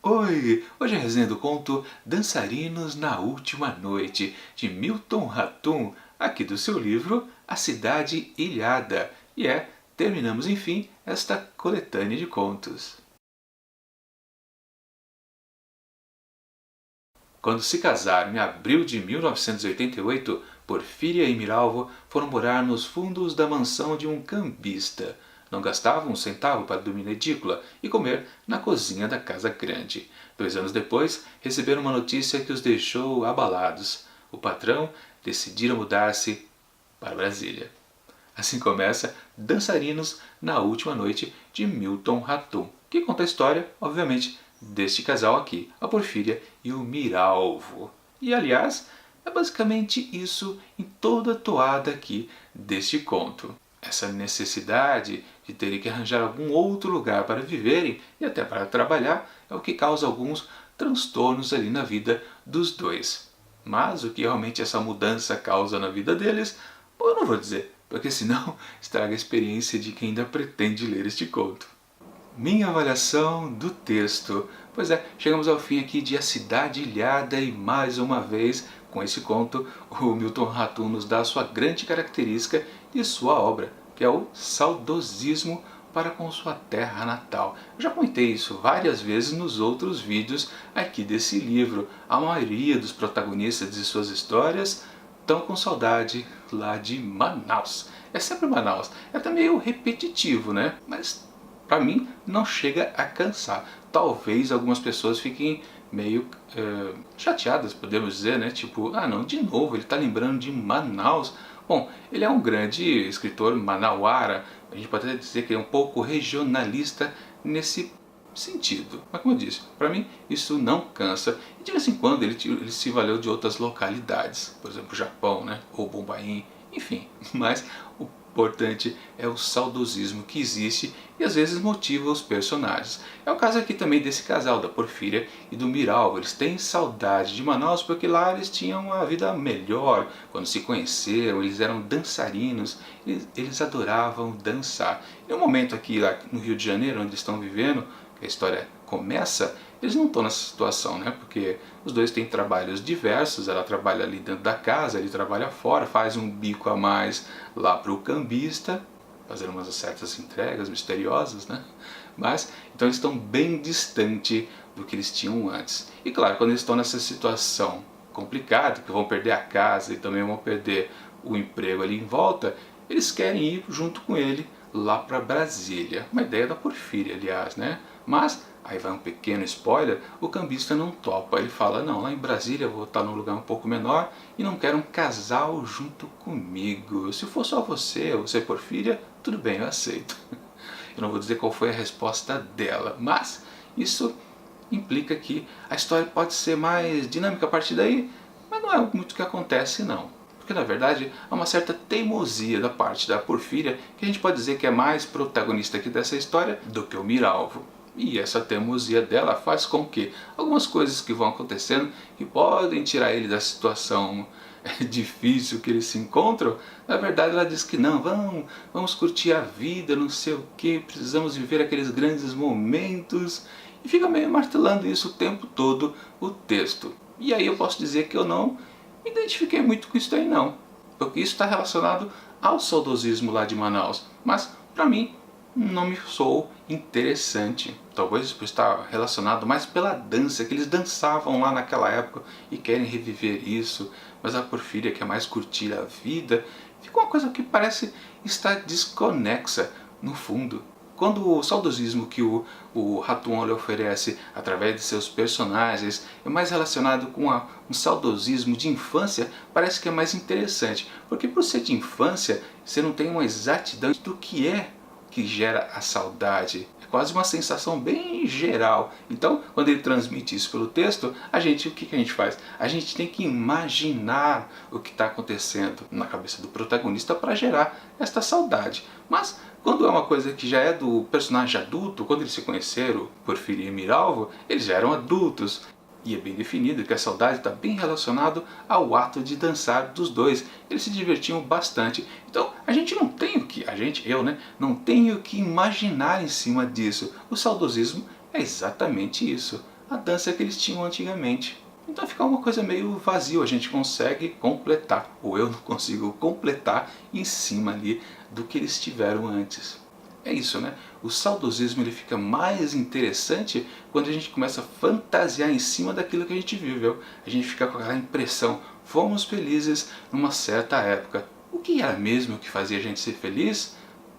Oi! Hoje é a resenha do conto Dançarinos na Última Noite, de Milton Ratum, aqui do seu livro A Cidade Ilhada. Terminamos enfim esta coletânea de contos. Quando se casaram em abril de 1988, Porfíria e Miralvo foram morar nos fundos da mansão de um cambista. Não gastavam um centavo para dormir na edícula e comer na cozinha da casa grande. 2 anos depois, receberam uma notícia que os deixou abalados. O patrão decidira mudar-se para Brasília. Assim começa Dançarinos na Última Noite, de Milton Ratum, que conta a história, obviamente, deste casal aqui, a Porfíria e o Miralvo. E, aliás, é basicamente isso em toda a toada aqui deste conto. Essa necessidade de terem que arranjar algum outro lugar para viverem e até para trabalhar é o que causa alguns transtornos ali na vida dos dois. Mas o que realmente essa mudança causa na vida deles, eu não vou dizer, porque senão estraga a experiência de quem ainda pretende ler este conto. Minha avaliação do texto. Pois é, chegamos ao fim aqui de A Cidade Ilhada e mais uma vez, com esse conto, o Milton Ratum nos dá a sua grande característica de sua obra, que é o saudosismo para com sua terra natal. Eu já comentei isso várias vezes nos outros vídeos aqui desse livro. A maioria dos protagonistas de suas histórias estão com saudade lá de Manaus. É sempre Manaus. É até meio repetitivo, né? Mas para mim não chega a cansar. Talvez algumas pessoas fiquem meio chateadas, podemos dizer, né? Tipo, ah não, de novo, ele está lembrando de Manaus. Bom, ele é um grande escritor manauara, a gente pode até dizer que ele é um pouco regionalista nesse sentido. Mas como eu disse, para mim isso não cansa. E de vez em quando ele se valeu de outras localidades, por exemplo, Japão, né? Ou Bombaim, enfim. Mas o importante é o saudosismo que existe e às vezes motiva os personagens. É o caso aqui também desse casal, da Porfíria e do Miralvo. Eles têm saudade de Manaus porque lá eles tinham uma vida melhor. Quando se conheceram, eles eram dançarinos, eles adoravam dançar. E no momento aqui lá no Rio de Janeiro, onde estão vivendo, que a história começa, eles não estão nessa situação, né? Porque os dois têm trabalhos diversos, ela trabalha ali dentro da casa, ele trabalha fora, faz um bico a mais lá para o cambista, fazendo umas certas entregas misteriosas, né? Mas, então eles estão bem distante do que eles tinham antes. E claro, quando eles estão nessa situação complicada, que vão perder a casa e também vão perder o emprego ali em volta, eles querem ir junto com ele lá para Brasília. Uma ideia da Porfíria, aliás, né? Mas, aí vai um pequeno spoiler, o cambista não topa. Ele fala, não, lá em Brasília eu vou estar num lugar um pouco menor e não quero um casal junto comigo. Se for só você, ou você Porfíria, tudo bem, eu aceito. Eu não vou dizer qual foi a resposta dela, mas isso implica que a história pode ser mais dinâmica a partir daí, mas não é muito o que acontece não. Porque na verdade há uma certa teimosia da parte da Porfíria, que a gente pode dizer que é mais protagonista aqui dessa história do que o Miralvo. E essa teimosia dela faz com que algumas coisas que vão acontecendo, que podem tirar ele da situação difícil que eles se encontram, na verdade ela diz que não, vamos curtir a vida, não sei o que, precisamos viver aqueles grandes momentos, e fica meio martelando isso o tempo todo o texto. E aí eu posso dizer que eu não me identifiquei muito com isso aí não, porque isso está relacionado ao saudosismo lá de Manaus, mas para mim não me soou interessante. Talvez por estar relacionado mais pela dança, que eles dançavam lá naquela época e querem reviver isso, mas a Porfíria quer mais curtir a vida, fica uma coisa que parece estar desconexa no fundo. Quando o saudosismo que o Ratum lhe oferece através de seus personagens é mais relacionado com um saudosismo de infância, parece que é mais interessante. Porque por ser de infância, você não tem uma exatidão do que é que gera a saudade. É quase uma sensação bem geral. Então, quando ele transmite isso pelo texto, o que a gente faz? A gente tem que imaginar o que está acontecendo na cabeça do protagonista para gerar esta saudade. Mas, quando é uma coisa que já é do personagem adulto, quando eles se conheceram, Porfíria e Miralvo, eles já eram adultos. E é bem definido que a saudade está bem relacionado ao ato de dançar dos dois. Eles se divertiam bastante. Então a gente não tem o que, eu, né, não tenho o que imaginar em cima disso. O saudosismo é exatamente isso. a dança que eles tinham antigamente. Então fica uma coisa meio vazio, a gente consegue completar, ou eu não consigo completar em cima ali do que eles tiveram antes. É isso, né? O saudosismo ele fica mais interessante quando a gente começa a fantasiar em cima daquilo que a gente viveu. A gente fica com aquela impressão, fomos felizes numa certa época. O que era mesmo que fazia a gente ser feliz?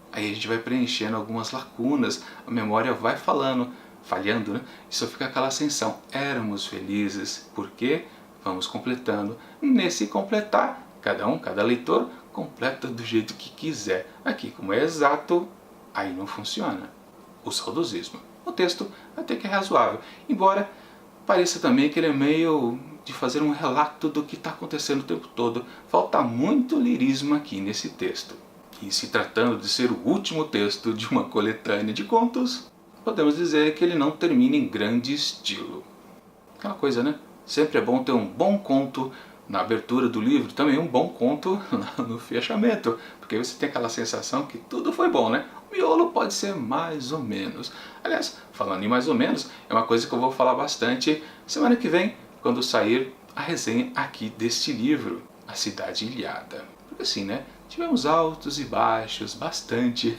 Aí a gente vai preenchendo algumas lacunas, a memória vai falhando, né? E só fica aquela sensação, éramos felizes, por quê? Vamos completando. Nesse completar, cada leitor completa do jeito que quiser. Aqui, como é exato, aí não funciona. O saudosismo. O texto até que é razoável, embora pareça também que ele é meio de fazer um relato do que está acontecendo o tempo todo. Falta muito lirismo aqui nesse texto. E se tratando de ser o último texto de uma coletânea de contos, podemos dizer que ele não termina em grande estilo. Aquela coisa, né? Sempre é bom ter um bom conto na abertura do livro, também um bom conto no fechamento, porque você tem aquela sensação que tudo foi bom, né? O miolo pode ser mais ou menos. Aliás, falando em mais ou menos, é uma coisa que eu vou falar bastante semana que vem, quando sair a resenha aqui deste livro, A Cidade Ilhada. Porque assim, né? Tivemos altos e baixos, bastante,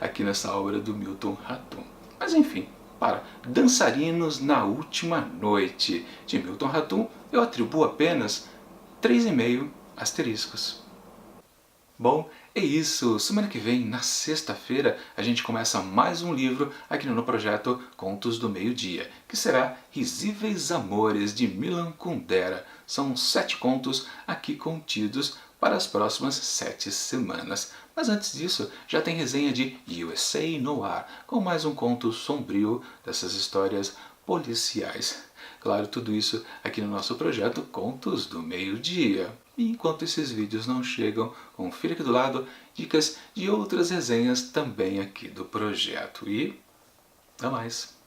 aqui nessa obra do Milton Ratum. Mas enfim, para Dançarinos na Última Noite, de Milton Ratum, eu atribuo apenas 3,5 asteriscos. Bom, é isso. Semana que vem, na sexta-feira, a gente começa mais um livro aqui no projeto Contos do Meio-Dia, que será Risíveis Amores, de Milan Kundera. São 7 contos aqui contidos para as próximas 7 semanas. Mas antes disso, já tem resenha de USA Noir, com mais um conto sombrio dessas histórias policiais. Claro, tudo isso aqui no nosso projeto Contos do Meio-Dia. E enquanto esses vídeos não chegam, confira aqui do lado dicas de outras resenhas também aqui do projeto. E até mais!